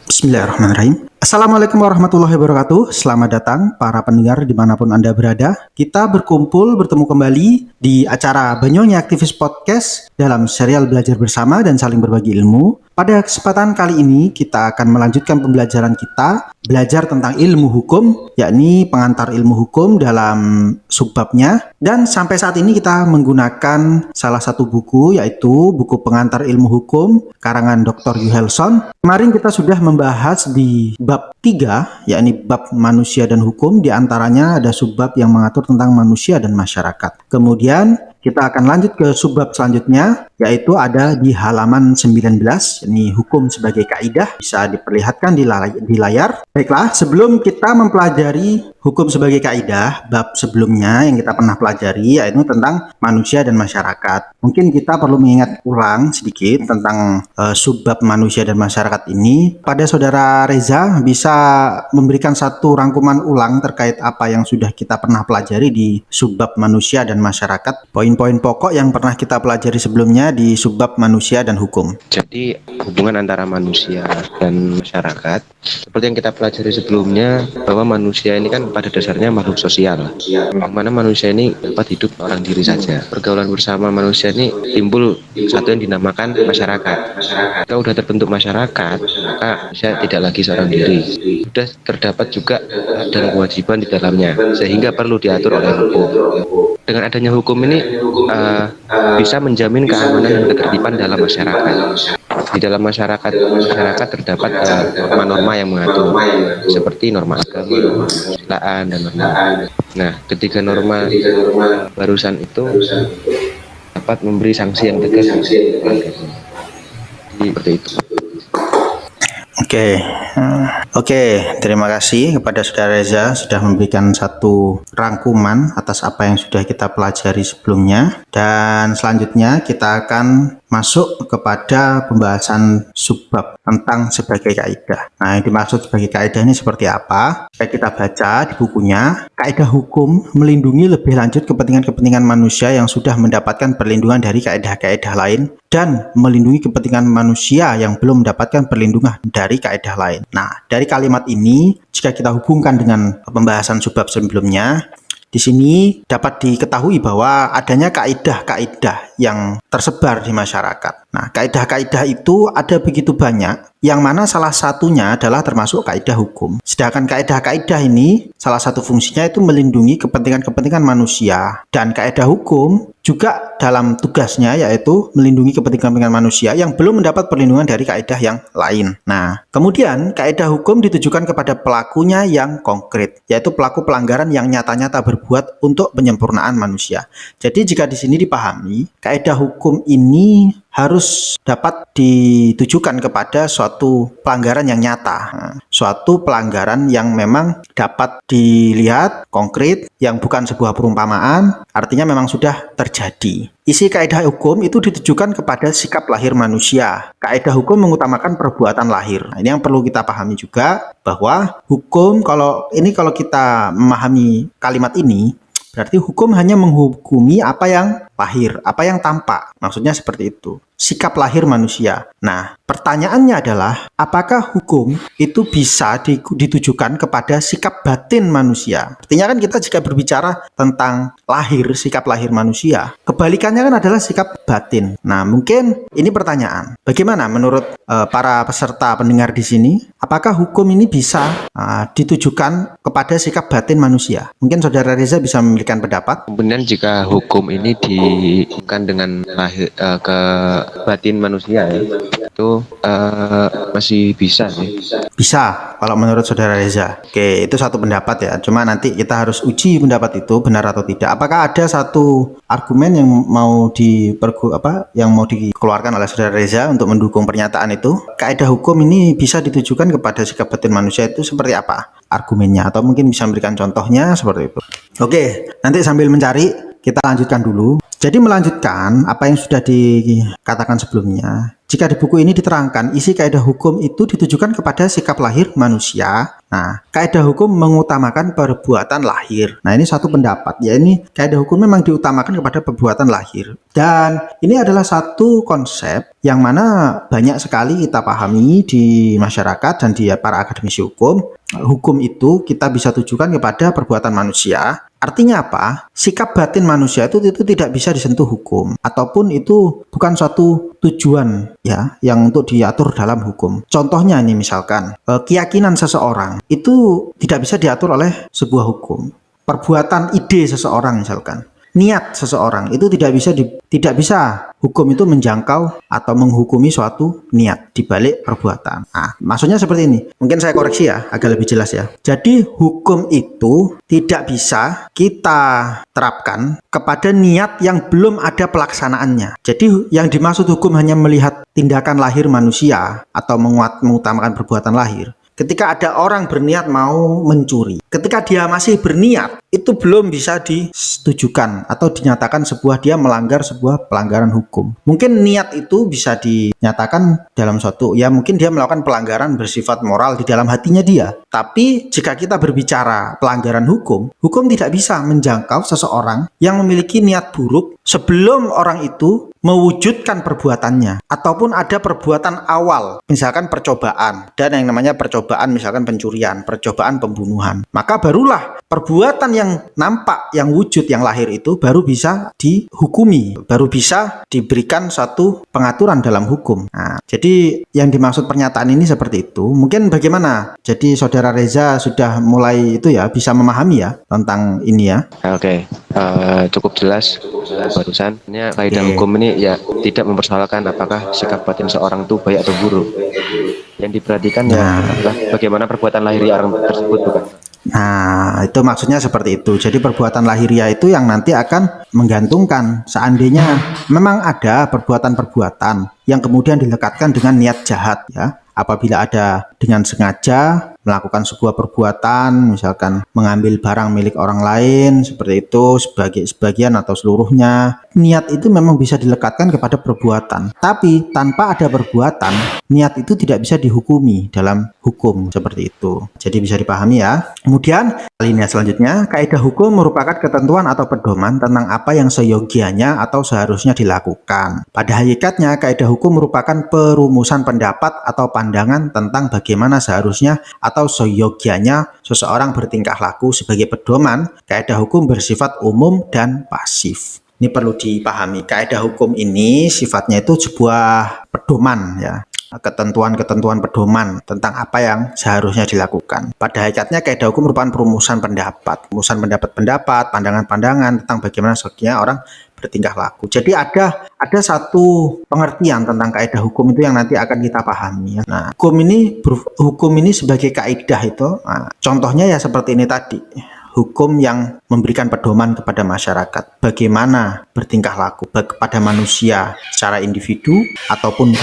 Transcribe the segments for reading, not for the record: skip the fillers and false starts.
Bismillahirrahmanirrahim. Assalamualaikum warahmatullahi wabarakatuh. Selamat datang para pendengar dimanapun Anda berada. Kita bertemu kembali di acara Banyuwangi Aktivis Podcast dalam serial belajar bersama dan saling berbagi ilmu. Pada kesempatan kali ini kita akan melanjutkan pembelajaran kita belajar tentang ilmu hukum, yakni pengantar ilmu hukum dalam subbabnya. Dan sampai saat ini kita menggunakan salah satu buku, yaitu buku pengantar ilmu hukum karangan Dr. Yuhelson. Kemarin kita sudah membahas di bab 3, yakni bab manusia dan hukum. Di antaranya ada subbab yang mengatur tentang manusia dan masyarakat. Kemudian kita akan lanjut ke subbab selanjutnya, yaitu ada di halaman 19, ini hukum sebagai kaidah, bisa diperlihatkan di layar. Baiklah, sebelum kita mempelajari hukum sebagai kaidah, bab sebelumnya yang kita pernah pelajari yaitu tentang manusia dan masyarakat. Mungkin kita perlu mengingat ulang sedikit tentang subbab manusia dan masyarakat ini. Pada Saudara Reza bisa memberikan satu rangkuman ulang terkait apa yang sudah kita pernah pelajari di subbab manusia dan masyarakat. Poin-poin pokok yang pernah kita pelajari sebelumnya di subbab manusia dan hukum. Jadi hubungan antara manusia dan masyarakat, seperti yang kita pelajari sebelumnya, bahwa manusia ini kan pada dasarnya makhluk sosial, yang mana manusia ini dapat hidup orang diri saja. Pergaulan bersama manusia ini timbul satu yang dinamakan masyarakat. Kalau sudah terbentuk masyarakat, maka saya tidak lagi seorang diri. Sudah terdapat juga hak dan kewajiban di dalamnya, sehingga perlu diatur oleh hukum. Dengan adanya hukum ini bisa menjamin keamanan dan ketertiban dalam masyarakat. Di dalam masyarakat terdapat norma-norma yang mengatur, seperti norma agama, kesusilaan, dan norma. Nah, ketiga norma barusan itu dapat memberi sanksi yang tegas. Seperti itu. Oke, terima kasih kepada Saudara Reza sudah memberikan satu rangkuman atas apa yang sudah kita pelajari sebelumnya. Dan selanjutnya kita akan masuk kepada pembahasan subbab tentang sebagai kaidah. Nah, yang dimaksud sebagai kaidah ini seperti apa? Kayak kita baca di bukunya, kaidah hukum melindungi lebih lanjut kepentingan-kepentingan manusia yang sudah mendapatkan perlindungan dari kaidah-kaidah lain dan melindungi kepentingan manusia yang belum mendapatkan perlindungan dari kaidah lain. Nah, dari kalimat ini jika kita hubungkan dengan pembahasan subbab sebelumnya, di sini dapat diketahui bahwa adanya kaidah-kaidah yang tersebar di masyarakat. Nah, kaidah-kaidah itu ada begitu banyak, yang mana salah satunya adalah termasuk kaidah hukum. Sedangkan kaidah-kaidah ini salah satu fungsinya itu melindungi kepentingan-kepentingan manusia, dan kaidah hukum juga dalam tugasnya yaitu melindungi kepentingan manusia yang belum mendapat perlindungan dari kaidah yang lain. Nah, kemudian kaidah hukum ditujukan kepada pelakunya yang konkret, yaitu pelaku pelanggaran yang nyata-nyata berbuat untuk penyempurnaan manusia. Jadi jika di sini dipahami, kaidah hukum ini harus dapat ditujukan kepada suatu pelanggaran yang nyata, suatu pelanggaran yang memang dapat dilihat konkret, yang bukan sebuah perumpamaan, artinya memang sudah terjadi. Isi kaidah hukum itu ditujukan kepada sikap lahir manusia. Kaidah hukum mengutamakan perbuatan lahir. Nah, ini yang perlu kita pahami juga, bahwa hukum kalau kita memahami kalimat ini, berarti hukum hanya menghukumi apa yang lahir, apa yang tampak. Maksudnya seperti itu. Sikap lahir manusia. Nah, pertanyaannya adalah, apakah hukum itu bisa ditujukan kepada sikap batin manusia? Artinya kan kita jika berbicara tentang lahir, sikap lahir manusia, kebalikannya kan adalah sikap batin. Nah, mungkin ini pertanyaan. Bagaimana menurut para peserta pendengar di sini? Apakah hukum ini bisa ditujukan kepada sikap batin manusia? Mungkin Saudara Reza bisa memberikan pendapat. Kemudian jika hukum ini dihubungkan dengan lahir ke batin manusia ya, itu masih bisa sih. Bisa, kalau menurut Saudara Reza. Oke, itu satu pendapat ya. Cuma nanti kita harus uji pendapat itu benar atau tidak. Apakah ada satu argumen yang mau dikeluarkan oleh Saudara Reza untuk mendukung pernyataan itu? Kaidah hukum ini bisa ditujukan kepada sikap batin manusia itu seperti apa argumennya? Atau mungkin bisa memberikan contohnya seperti itu. Oke, nanti sambil mencari, kita lanjutkan dulu. Jadi melanjutkan apa yang sudah dikatakan sebelumnya, jika di buku ini diterangkan isi kaidah hukum itu ditujukan kepada sikap lahir manusia. Nah, kaidah hukum mengutamakan perbuatan lahir. Nah, ini satu pendapat, ya ini kaidah hukum memang diutamakan kepada perbuatan lahir. Dan ini adalah satu konsep yang mana banyak sekali kita pahami di masyarakat dan di para akademisi hukum. Hukum itu kita bisa tujukan kepada perbuatan manusia. Artinya apa? Sikap batin manusia itu tidak bisa disentuh hukum, ataupun itu bukan suatu tujuan ya yang untuk diatur dalam hukum. Contohnya ini misalkan keyakinan seseorang itu tidak bisa diatur oleh sebuah hukum. Perbuatan ide seseorang misalkan, niat seseorang itu tidak bisa hukum itu menjangkau atau menghukumi suatu niat di balik perbuatan. Nah, maksudnya seperti ini. Mungkin saya koreksi ya, agak lebih jelas ya. Jadi hukum itu tidak bisa kita terapkan kepada niat yang belum ada pelaksanaannya. Jadi yang dimaksud hukum hanya melihat tindakan lahir manusia atau mengutamakan perbuatan lahir. Ketika ada orang berniat mau mencuri, ketika dia masih berniat, itu belum bisa ditujukan atau dinyatakan dia melanggar sebuah pelanggaran hukum. Mungkin niat itu bisa dinyatakan dalam suatu, ya mungkin dia melakukan pelanggaran bersifat moral di dalam hatinya dia. Tapi jika kita berbicara pelanggaran hukum, hukum tidak bisa menjangkau seseorang yang memiliki niat buruk sebelum orang itu mewujudkan perbuatannya, ataupun ada perbuatan awal, misalkan percobaan, dan yang namanya percobaan misalkan pencurian, percobaan pembunuhan, maka barulah perbuatan yang nampak, yang wujud, yang lahir itu baru bisa dihukumi, baru bisa diberikan satu pengaturan dalam hukum. Nah, jadi yang dimaksud pernyataan ini seperti itu. Mungkin bagaimana? Jadi saudara Reza sudah mulai itu ya, bisa memahami ya tentang ini ya. Oke, cukup jelas barusan. Ini kaidah hukum ini ya tidak mempersoalkan apakah sikap batin seorang itu baik atau buruk. Yang diperhatikan ya adalah bagaimana perbuatan lahiriah orang tersebut, bukan? Nah, itu maksudnya seperti itu. Jadi perbuatan lahiriah itu yang nanti akan menggantungkan seandainya memang ada perbuatan-perbuatan yang kemudian dilekatkan dengan niat jahat ya. Apabila ada dengan sengaja melakukan sebuah perbuatan, misalkan mengambil barang milik orang lain, seperti itu, sebagian atau seluruhnya, niat itu memang bisa dilekatkan kepada perbuatan. Tapi tanpa ada perbuatan, niat itu tidak bisa dihukumi dalam hukum, seperti itu. Jadi bisa dipahami ya. Kemudian, alinea selanjutnya, kaidah hukum merupakan ketentuan atau pedoman tentang apa yang seyogianya atau seharusnya dilakukan. Pada hakikatnya, kaidah hukum merupakan perumusan pendapat atau pandangan tentang bagaimana seharusnya atau seyogianya seseorang bertingkah laku. Sebagai pedoman, kaidah hukum bersifat umum dan pasif. Ini perlu dipahami. Kaidah hukum ini sifatnya itu sebuah pedoman ya. Ketentuan-ketentuan pedoman tentang apa yang seharusnya dilakukan. Pada hakikatnya kaidah hukum merupakan perumusan pendapat-pendapat, pandangan-pandangan tentang bagaimana seyogianya orang bertingkah laku. Jadi ada satu pengertian tentang kaidah hukum itu yang nanti akan kita pahami. Nah, hukum ini sebagai kaidah itu, contohnya ya seperti ini tadi. Hukum yang memberikan pedoman kepada masyarakat bagaimana bertingkah laku kepada manusia secara individu ataupun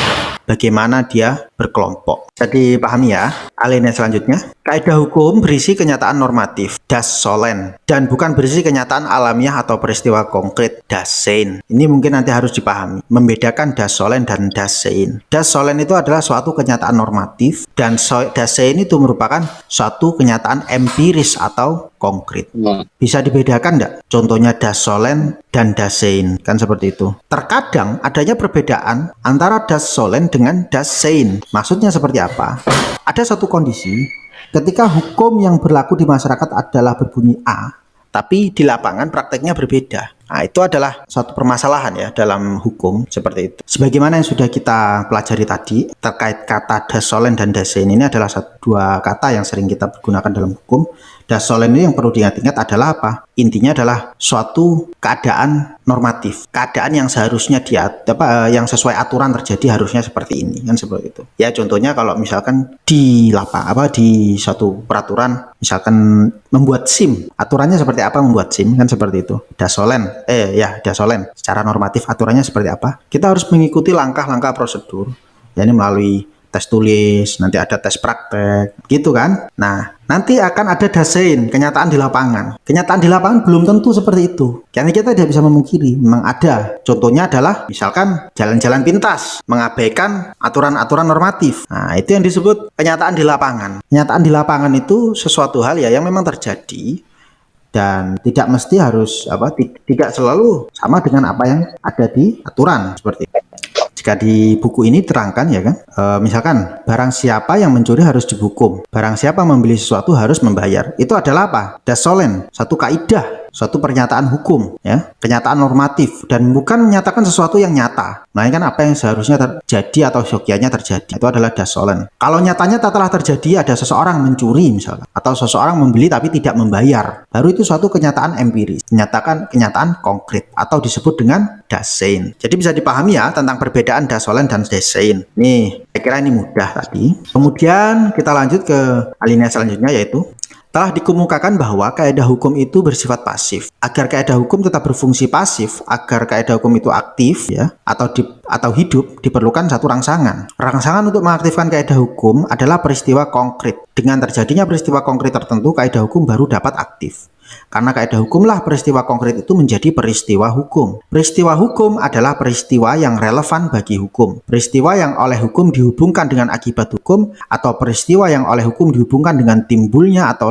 bagaimana dia berkelompok. Jadi pahami ya. Alinea selanjutnya, kaidah hukum berisi kenyataan normatif, das solem, dan bukan berisi kenyataan alamiah atau peristiwa konkret, das sein. Ini mungkin nanti harus dipahami, membedakan das solem dan das sein. Das solem itu adalah suatu kenyataan normatif, dan das sein itu merupakan suatu kenyataan empiris atau konkret. Bisa dibedakan enggak? Contohnya das solem dan das sein, kan seperti itu. Terkadang adanya perbedaan antara das solem dengan das sein. Maksudnya seperti apa? Ada satu kondisi ketika hukum yang berlaku di masyarakat adalah berbunyi A, tapi di lapangan prakteknya berbeda. Nah, itu adalah suatu permasalahan ya dalam hukum seperti itu. Sebagaimana yang sudah kita pelajari tadi terkait kata das solem dan das sein, ini adalah dua kata yang sering kita gunakan dalam hukum. Das solem ini yang perlu diingat-ingat adalah apa? Intinya adalah suatu keadaan normatif, keadaan yang seharusnya yang sesuai aturan terjadi harusnya seperti ini, kan seperti itu. Ya contohnya kalau misalkan di suatu peraturan, misalkan membuat SIM, aturannya seperti apa membuat SIM, kan seperti itu. Das solem, das solem. Secara normatif aturannya seperti apa? Kita harus mengikuti langkah-langkah prosedur, yakni melalui tes tulis, nanti ada tes praktek, gitu kan. Nah, Nanti akan ada dasein, kenyataan di lapangan. Kenyataan di lapangan belum tentu seperti itu. Karena kita tidak bisa memungkiri, memang ada. Contohnya adalah misalkan jalan-jalan pintas, mengabaikan aturan-aturan normatif. Nah, itu yang disebut kenyataan di lapangan. Kenyataan di lapangan itu sesuatu hal ya yang memang terjadi dan tidak mesti harus tidak selalu sama dengan apa yang ada di aturan seperti itu. Jika di buku ini terangkan ya kan, misalkan barang siapa yang mencuri harus dihukum, barang siapa membeli sesuatu harus membayar. Itu adalah apa? Das solen, satu kaidah, suatu pernyataan hukum, ya, kenyataan normatif dan bukan menyatakan sesuatu yang nyata. Melainkan apa yang seharusnya terjadi atau syokianya terjadi. Itu adalah das solen. Kalau nyatanya telah terjadi ada seseorang mencuri misalkan, atau seseorang membeli tapi tidak membayar, baru itu suatu kenyataan empiris, menyatakan kenyataan konkret atau disebut dengan das sein. Jadi bisa dipahami ya tentang perbedaan das solen dan das sein. Nih, saya kira ini mudah tadi. Kemudian kita lanjut ke alinea selanjutnya, yaitu telah dikemukakan bahwa kaidah hukum itu bersifat pasif. Agar kaidah hukum tetap berfungsi pasif, agar kaidah hukum itu aktif ya atau hidup, diperlukan satu rangsangan. Rangsangan untuk mengaktifkan kaidah hukum adalah peristiwa konkret. Dengan terjadinya peristiwa konkret tertentu, kaidah hukum baru dapat aktif. Karena kaidah hukumlah peristiwa konkret itu menjadi peristiwa hukum. Peristiwa hukum adalah peristiwa yang relevan bagi hukum. Peristiwa yang oleh hukum dihubungkan dengan akibat hukum, atau peristiwa yang oleh hukum dihubungkan dengan timbulnya atau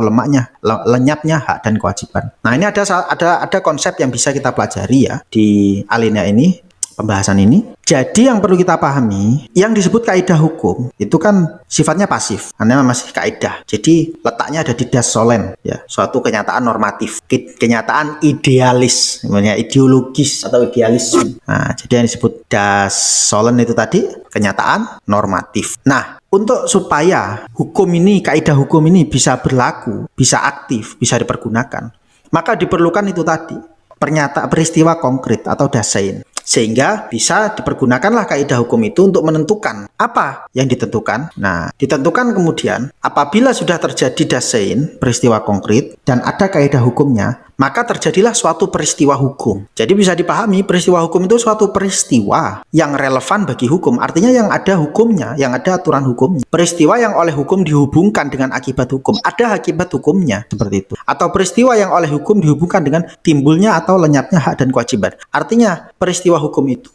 lenyapnya hak dan kewajiban. Nah, ini ada konsep yang bisa kita pelajari ya di alinea ini, pembahasan ini. Jadi yang perlu kita pahami, yang disebut kaidah hukum itu kan sifatnya pasif, karena masih kaidah. Jadi letaknya ada di das solen, ya, suatu kenyataan normatif, kenyataan idealis, namanya ideologis atau idealisme. Nah, jadi yang disebut das solen itu tadi kenyataan normatif. Nah, untuk supaya hukum ini, kaidah hukum ini bisa berlaku, bisa aktif, bisa dipergunakan, maka diperlukan itu tadi, peristiwa konkret atau das sein. Sehingga bisa dipergunakanlah kaidah hukum itu untuk menentukan apa yang ditentukan. Nah, ditentukan kemudian apabila sudah terjadi das sein, peristiwa konkret, dan ada kaidah hukumnya, maka terjadilah suatu peristiwa hukum. Jadi bisa dipahami peristiwa hukum itu suatu peristiwa yang relevan bagi hukum. Artinya yang ada hukumnya, yang ada aturan hukumnya. Peristiwa yang oleh hukum dihubungkan dengan akibat hukum. Ada akibat hukumnya, seperti itu. Atau peristiwa yang oleh hukum dihubungkan dengan timbulnya atau lenyapnya hak dan kewajiban. Artinya peristiwa hukum itu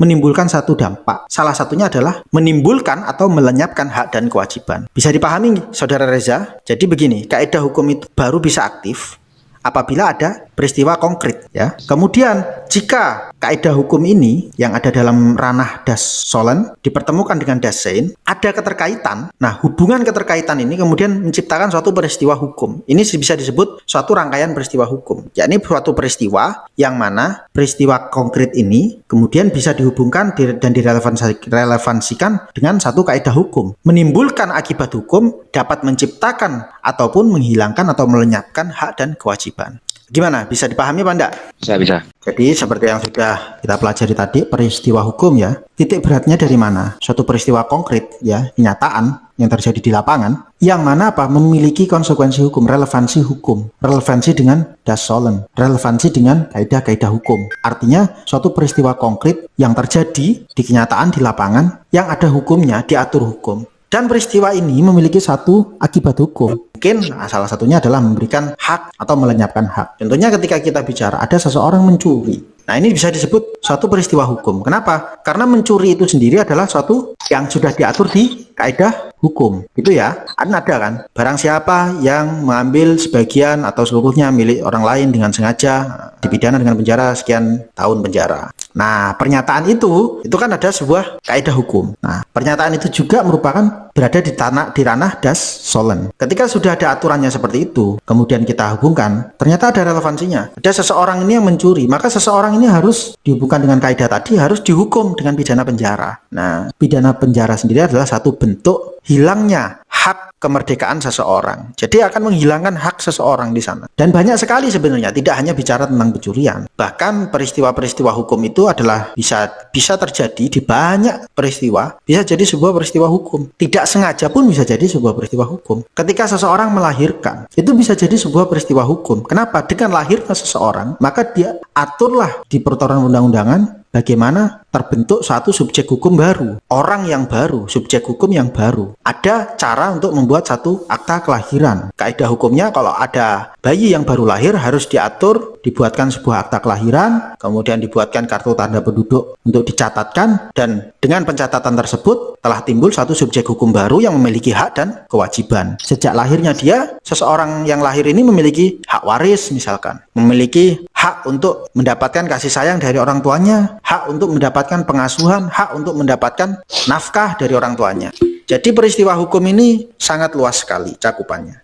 menimbulkan satu dampak. Salah satunya adalah menimbulkan atau melenyapkan hak dan kewajiban. Bisa dipahami, Saudara Reza? Jadi begini, kaidah hukum itu baru bisa aktif apabila ada peristiwa konkret ya. Kemudian jika kaidah hukum ini yang ada dalam ranah das solen dipertemukan dengan das sein, ada keterkaitan. Nah, hubungan keterkaitan ini kemudian menciptakan suatu peristiwa hukum. Ini bisa disebut suatu rangkaian peristiwa hukum. Yakni suatu peristiwa yang mana peristiwa konkret ini kemudian bisa dihubungkan dan direlevansikan dengan satu kaidah hukum. Menimbulkan akibat hukum, dapat menciptakan ataupun menghilangkan atau melenyapkan hak dan kewajiban. Gimana? Bisa dipahami apa enggak? Bisa. Jadi seperti yang sudah kita pelajari tadi, peristiwa hukum ya, titik beratnya dari mana? Suatu peristiwa konkret ya, kenyataan yang terjadi di lapangan, yang mana apa? Memiliki konsekuensi hukum, relevansi dengan das solen, relevansi dengan kaidah-kaidah hukum. Artinya suatu peristiwa konkret yang terjadi di kenyataan di lapangan, yang ada hukumnya, diatur hukum. Dan peristiwa ini memiliki satu akibat hukum. Mungkin salah satunya adalah memberikan hak atau melenyapkan hak. Contohnya ketika kita bicara ada seseorang mencuri. Nah, ini bisa disebut suatu peristiwa hukum. Kenapa? Karena mencuri itu sendiri adalah suatu yang sudah diatur di kaidah hukum. Gitu ya. Ada kan? Barang siapa yang mengambil sebagian atau seluruhnya milik orang lain dengan sengaja, dipidana dengan penjara sekian tahun penjara. Nah, pernyataan itu kan ada sebuah kaidah hukum. Nah, pernyataan itu juga merupakan berada di ranah das solen. Ketika sudah ada aturannya seperti itu, kemudian kita hubungkan, ternyata ada relevansinya. Ada seseorang ini yang mencuri, maka seseorang ini harus dihubungkan dengan kaidah tadi, harus dihukum dengan pidana penjara. Nah, pidana penjara sendiri adalah satu bentuk hilangnya hak kemerdekaan seseorang. Jadi akan menghilangkan hak seseorang di sana. Dan banyak sekali sebenarnya, tidak hanya bicara tentang pencurian. Bahkan peristiwa-peristiwa hukum itu adalah bisa terjadi di banyak peristiwa, bisa jadi sebuah peristiwa hukum. Tidak sengaja pun bisa jadi sebuah peristiwa hukum. Ketika seseorang melahirkan, itu bisa jadi sebuah peristiwa hukum. Kenapa? Dengan lahirnya seseorang, maka dia aturlah di peraturan undang-undangan bagaimana terbentuk suatu subjek hukum baru, orang yang baru, subjek hukum yang baru. Ada cara untuk membuat satu akta kelahiran. Kaidah hukumnya kalau ada bayi yang baru lahir harus diatur, dibuatkan sebuah akta kelahiran, kemudian dibuatkan kartu tanda penduduk untuk dicatatkan, dan dengan pencatatan tersebut telah timbul satu subjek hukum baru yang memiliki hak dan kewajiban. Sejak lahirnya dia, seseorang yang lahir ini memiliki hak waris misalkan, memiliki hak untuk mendapatkan kasih sayang dari orang tuanya, hak untuk mendapatkan pengasuhan, hak untuk mendapatkan nafkah dari orang tuanya. Jadi peristiwa hukum ini sangat luas sekali cakupannya.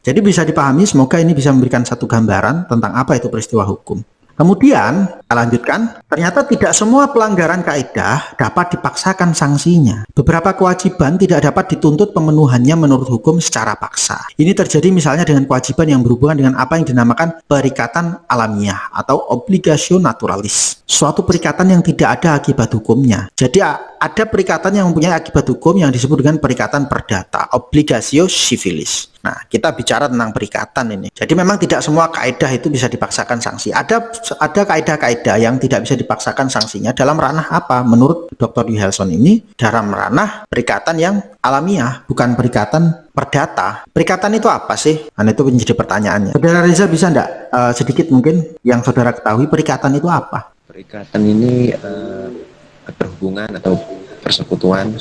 Jadi bisa dipahami, semoga ini bisa memberikan satu gambaran tentang apa itu peristiwa hukum. Kemudian, kita lanjutkan, ternyata tidak semua pelanggaran kaidah dapat dipaksakan sanksinya. Beberapa kewajiban tidak dapat dituntut pemenuhannya menurut hukum secara paksa. Ini terjadi misalnya dengan kewajiban yang berhubungan dengan apa yang dinamakan perikatan alamiah atau obligatio naturalis. Suatu perikatan yang tidak ada akibat hukumnya. Jadi ada perikatan yang mempunyai akibat hukum yang disebut dengan perikatan perdata, obligatio civilis. Nah, kita bicara tentang perikatan ini. Jadi memang tidak semua kaidah itu bisa dipaksakan sanksi. Ada kaidah-kaidah yang tidak bisa dipaksakan sanksinya dalam ranah apa? Menurut Dr. Wilhelson ini dalam ranah perikatan yang alamiah, bukan perikatan perdata. Perikatan itu apa sih? Nah, itu menjadi pertanyaannya. Saudara Reza bisa enggak sedikit mungkin yang saudara ketahui perikatan itu apa? Perikatan ini keterhubungan atau persekutuan.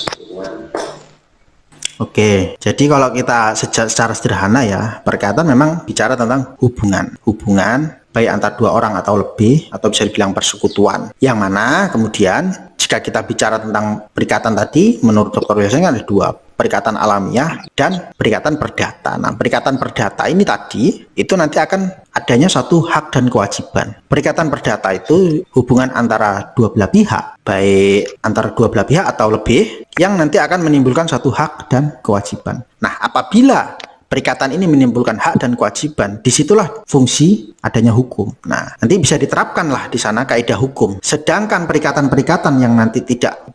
Oke, jadi kalau kita secara sederhana ya, perikatan memang bicara tentang hubungan baik antar dua orang atau lebih, atau bisa dibilang persekutuan. Yang mana kemudian jika kita bicara tentang perikatan tadi, menurut Dr. Wilhelson ada dua, perikatan alamiah dan perikatan perdata. Nah, perikatan perdata ini tadi itu nanti akan adanya satu hak dan kewajiban. Perikatan perdata itu hubungan antara dua belah pihak, baik antara dua belah pihak atau lebih, yang nanti akan menimbulkan satu hak dan kewajiban. Nah, apabila perikatan ini menimbulkan hak dan kewajiban, disitulah fungsi adanya hukum. Nah, nanti bisa diterapkanlah di sana kaidah hukum. Sedangkan perikatan-perikatan yang nanti tidak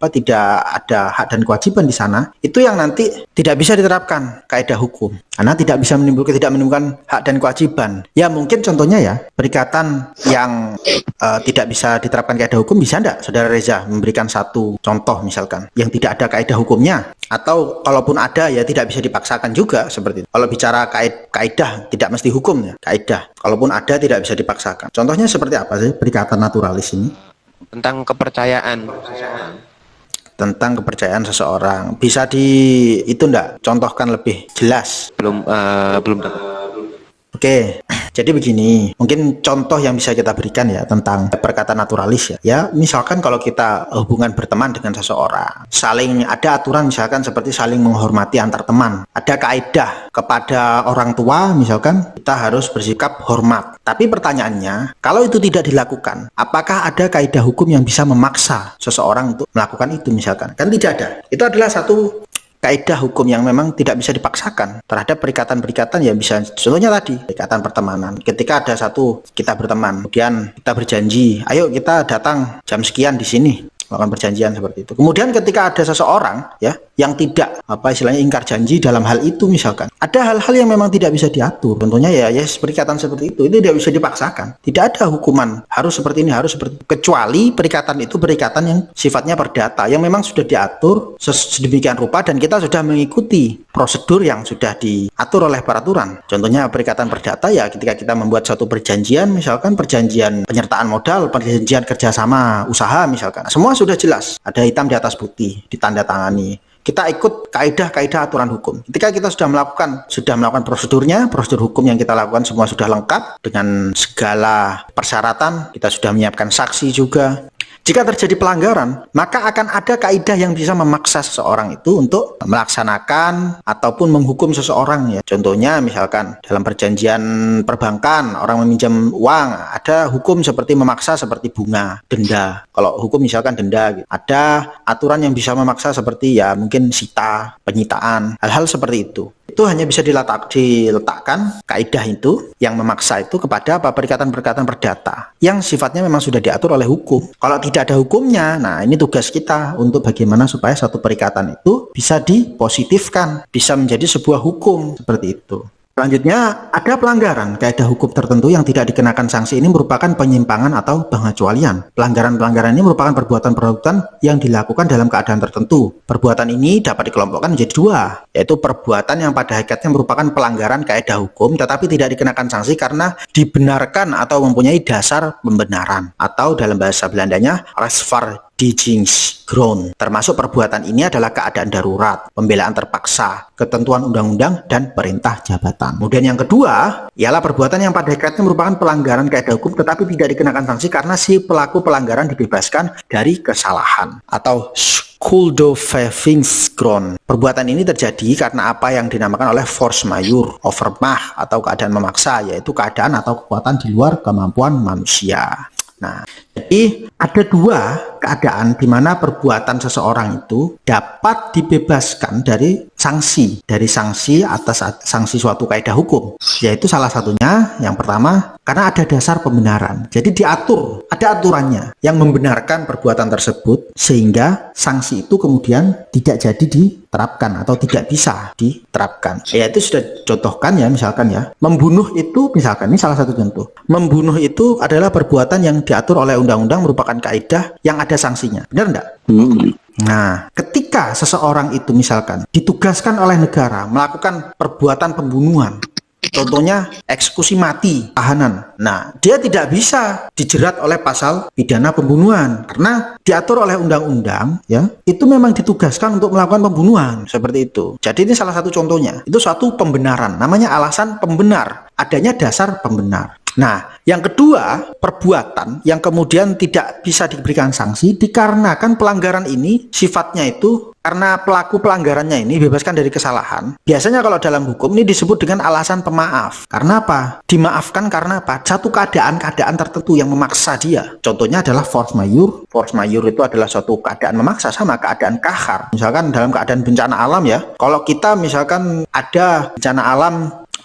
ada hak dan kewajiban di sana, itu yang nanti tidak bisa diterapkan kaidah hukum. Karena tidak menimbulkan hak dan kewajiban. Ya mungkin contohnya ya, perikatan yang tidak bisa diterapkan kaidah hukum, bisa enggak Saudara Reza memberikan satu contoh misalkan yang tidak ada kaidah hukumnya, atau kalaupun ada ya tidak bisa dipaksakan juga seperti itu. Kalau bicara kaidah tidak mesti hukum ya, kaidah kalaupun ada tidak bisa dipaksakan. Contohnya seperti apa sih perikatan naturalis ini? Tentang kepercayaan seseorang. Tentang kepercayaan seseorang. Bisa enggak contohkan lebih jelas? Belum dapat. Oke, jadi begini, mungkin contoh yang bisa kita berikan ya tentang perkataan naturalis ya. Ya, misalkan kalau kita hubungan berteman dengan seseorang, saling ada aturan misalkan seperti saling menghormati antar teman. Ada kaidah kepada orang tua misalkan kita harus bersikap hormat. Tapi pertanyaannya, kalau itu tidak dilakukan, apakah ada kaidah hukum yang bisa memaksa seseorang untuk melakukan itu misalkan? Kan tidak ada. Itu adalah satu kaidah hukum yang memang tidak bisa dipaksakan terhadap perikatan-perikatan yang bisa, contohnya tadi perikatan pertemanan. Ketika ada satu kita berteman, kemudian kita berjanji, ayo kita datang jam sekian di sini, melakukan perjanjian seperti itu. Kemudian ketika ada seseorang ya yang tidak istilahnya ingkar janji dalam hal itu misalkan, ada hal-hal yang memang tidak bisa diatur. Contohnya ya perikatan seperti itu tidak bisa dipaksakan. Tidak ada hukuman harus seperti ini, harus seperti itu. Kecuali perikatan itu perikatan yang sifatnya perdata yang memang sudah diatur sedemikian rupa dan kita sudah mengikuti prosedur yang sudah diatur oleh peraturan. Contohnya perikatan perdata ya ketika kita membuat suatu perjanjian, misalkan perjanjian penyertaan modal, perjanjian kerjasama usaha misalkan, semua sudah jelas, ada hitam di atas putih, ditandatangani. Kita ikut kaidah-kaidah aturan hukum. Ketika kita sudah melakukan prosedurnya, prosedur hukum yang kita lakukan semua sudah lengkap dengan segala persyaratan, kita sudah menyiapkan saksi juga. Jika terjadi pelanggaran, maka akan ada kaidah yang bisa memaksa seseorang itu untuk melaksanakan ataupun menghukum seseorang ya. Contohnya misalkan dalam perjanjian perbankan, orang meminjam uang, ada hukum seperti memaksa seperti bunga, denda. Kalau hukum misalkan denda gitu. Ada aturan yang bisa memaksa seperti ya mungkin sita, penyitaan, hal-hal seperti itu. Itu hanya bisa diletakkan kaidah itu yang memaksa itu kepada perikatan-perikatan perdata yang sifatnya memang sudah diatur oleh hukum. Kalau tidak ada hukumnya, nah ini tugas kita untuk bagaimana supaya satu perikatan itu bisa dipositifkan, bisa menjadi sebuah hukum seperti itu. Selanjutnya, ada pelanggaran kaidah hukum tertentu yang tidak dikenakan sanksi. Ini merupakan penyimpangan atau pengecualian. Pelanggaran-pelanggaran ini merupakan perbuatan-perbuatan yang dilakukan dalam keadaan tertentu. Perbuatan ini dapat dikelompokkan menjadi dua, yaitu perbuatan yang pada hakikatnya merupakan pelanggaran kaidah hukum tetapi tidak dikenakan sanksi karena dibenarkan atau mempunyai dasar pembenaran, atau dalam bahasa Belandanya Rechtvaardigingsgrond. Termasuk perbuatan ini adalah keadaan darurat, pembelaan terpaksa, ketentuan undang-undang, dan perintah jabatan. Kemudian yang kedua ialah perbuatan yang pada hakikatnya merupakan pelanggaran kaidah hukum tetapi tidak dikenakan sanksi karena si pelaku pelanggaran dibebaskan dari kesalahan, atau Schuldbeveiligungsgrond. Perbuatan ini terjadi karena apa yang dinamakan oleh force majeure, overmacht, atau keadaan memaksa, yaitu keadaan atau kekuatan di luar kemampuan manusia. Nah, jadi ada dua keadaan di mana perbuatan seseorang itu dapat dibebaskan dari sanksi atas sanksi suatu kaidah hukum, yaitu salah satunya yang pertama karena ada dasar pembenaran. Jadi diatur, ada aturannya yang membenarkan perbuatan tersebut sehingga sanksi itu kemudian tidak jadi diterapkan atau tidak bisa diterapkan. Yaitu sudah contohkan ya, misalkan ya, membunuh itu misalkan, ini salah satu contoh. Membunuh itu adalah perbuatan yang diatur oleh undang-undang, merupakan kaidah yang ada sanksinya. Benar enggak? Nah, ketika seseorang itu misalkan ditugaskan oleh negara melakukan perbuatan pembunuhan, contohnya eksekusi mati tahanan. Nah, dia tidak bisa dijerat oleh pasal pidana pembunuhan karena diatur oleh undang-undang ya, itu memang ditugaskan untuk melakukan pembunuhan, seperti itu. Jadi ini salah satu contohnya. Itu suatu pembenaran, namanya alasan pembenar, adanya dasar pembenar. Nah, yang kedua, perbuatan yang kemudian tidak bisa diberikan sanksi dikarenakan pelanggaran ini sifatnya itu karena pelaku pelanggarannya ini bebaskan dari kesalahan. Biasanya kalau dalam hukum ini disebut dengan alasan pemaaf. Karena apa? Dimaafkan karena apa? Satu keadaan-keadaan tertentu yang memaksa dia. Contohnya adalah force majeure. Force majeure itu adalah suatu keadaan memaksa, sama keadaan kahar. Misalkan dalam keadaan bencana alam ya. Kalau kita misalkan ada bencana alam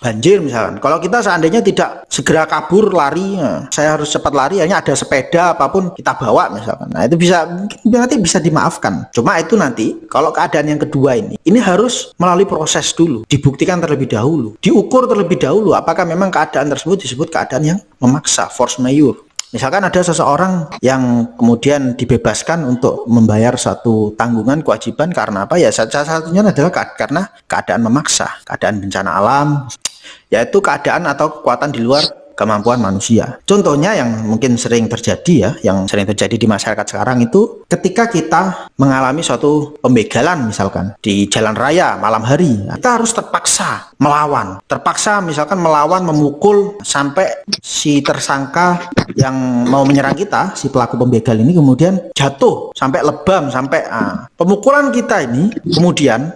banjir misalkan, kalau kita seandainya tidak segera kabur lari, ya, saya harus cepat lari, hanya ada sepeda apapun kita bawa misalkan, nah itu bisa nanti bisa dimaafkan. Cuma itu nanti kalau keadaan yang kedua ini harus melalui proses dulu, dibuktikan terlebih dahulu, diukur terlebih dahulu apakah memang keadaan tersebut disebut keadaan yang memaksa, force majeure. Misalkan ada seseorang yang kemudian dibebaskan untuk membayar satu tanggungan kewajiban karena apa ya, salah satunya adalah karena keadaan memaksa, keadaan bencana alam, yaitu keadaan atau kekuatan di luar kemampuan manusia. Contohnya yang mungkin sering terjadi ya, yang sering terjadi di masyarakat sekarang itu ketika kita mengalami suatu pembegalan misalkan di jalan raya malam hari, kita harus terpaksa melawan, terpaksa misalkan melawan, memukul sampai si tersangka yang mau menyerang kita, si pelaku pembegal ini kemudian jatuh sampai lebam, sampai pemukulan kita ini kemudian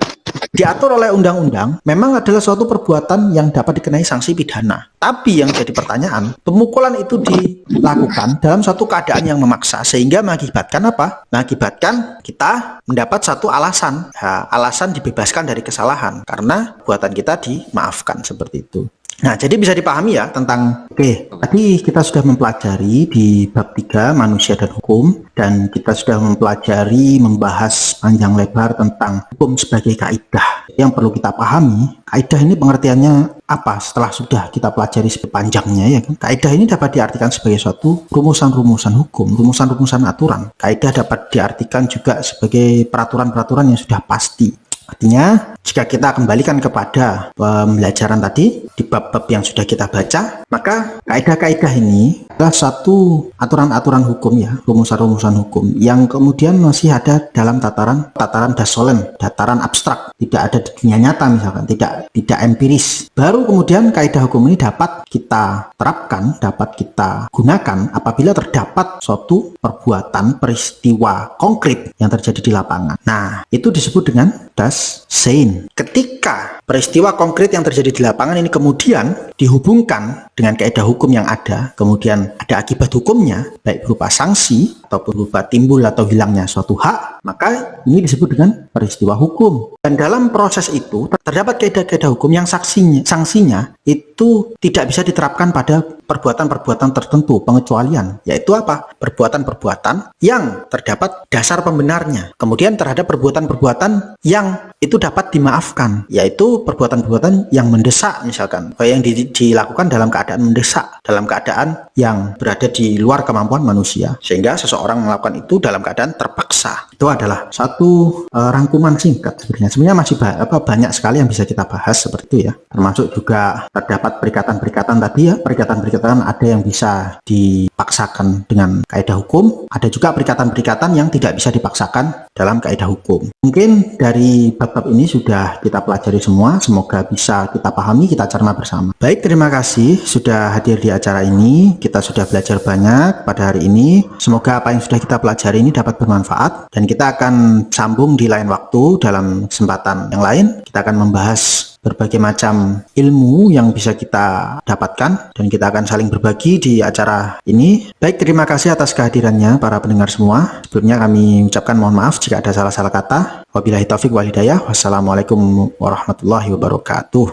diatur oleh undang-undang memang adalah suatu perbuatan yang dapat dikenai sanksi pidana. Tapi yang jadi pertanyaan, pemukulan itu dilakukan dalam suatu keadaan yang memaksa sehingga mengakibatkan apa? Mengakibatkan kita mendapat satu alasan, alasan dibebaskan dari kesalahan karena perbuatan kita dimaafkan, seperti itu. Nah, jadi bisa dipahami ya tentang, tadi kita sudah mempelajari di bab 3 manusia dan hukum, dan kita sudah mempelajari, membahas panjang lebar tentang hukum sebagai kaidah. Yang perlu kita pahami, kaidah ini pengertiannya apa setelah sudah kita pelajari sepanjangnya ya kan? Kaidah ini dapat diartikan sebagai suatu rumusan-rumusan hukum, rumusan-rumusan aturan. Kaidah dapat diartikan juga sebagai peraturan-peraturan yang sudah pasti. Artinya, jika kita kembalikan kepada pembelajaran tadi di bab-bab yang sudah kita baca, maka kaidah-kaidah ini adalah satu aturan-aturan hukum ya, rumusan-rumusan hukum yang kemudian masih ada dalam tataran dasolen, dataran abstrak, tidak ada di dunia nyata misalkan, tidak empiris. Baru kemudian kaidah hukum ini dapat kita terapkan, dapat kita gunakan apabila terdapat suatu perbuatan, peristiwa konkret yang terjadi di lapangan. Nah, itu disebut dengan das sein. Ketika peristiwa konkret yang terjadi di lapangan ini kemudian dihubungkan dengan kaidah hukum yang ada, kemudian ada akibat hukumnya, baik berupa sanksi ataupun berupa timbul atau hilangnya suatu hak, maka ini disebut dengan peristiwa hukum. Dan dalam proses itu terdapat kaidah-kaidah hukum yang sanksinya itu tidak bisa diterapkan pada perbuatan-perbuatan tertentu, pengecualian, yaitu apa? Perbuatan-perbuatan yang terdapat dasar pembenarnya. Kemudian terhadap perbuatan-perbuatan yang itu dapat dimaafkan, yaitu perbuatan-perbuatan yang mendesak, misalkan yang dilakukan dalam keadaan mendesak, dalam keadaan yang berada di luar kemampuan manusia, sehingga seseorang melakukan itu dalam keadaan terpaksa. Itu adalah satu rangkuman singkat sebenarnya. Sebenarnya masih banyak sekali yang bisa kita bahas seperti itu ya, termasuk juga terdapat perikatan-perikatan tadi ya. Perikatan-perikatan ada yang bisa dipaksakan dengan kaidah hukum, ada juga perikatan-perikatan yang tidak bisa dipaksakan dalam kaidah hukum. Mungkin dari bab-bab ini sudah kita pelajari semua, semoga bisa kita pahami, kita cerna bersama. Baik, terima kasih sudah hadir di acara ini. Kita sudah belajar banyak pada hari ini. Semoga apa yang sudah kita pelajari ini dapat bermanfaat, dan kita akan sambung di lain waktu dalam kesempatan yang lain. Kita akan membahas berbagai macam ilmu yang bisa kita dapatkan, dan kita akan saling berbagi di acara ini. Baik, terima kasih atas kehadirannya para pendengar semua. Sebelumnya kami ucapkan mohon maaf jika ada salah-salah kata. Wabillahi taufik wal hidayah. Wassalamualaikum warahmatullahi wabarakatuh.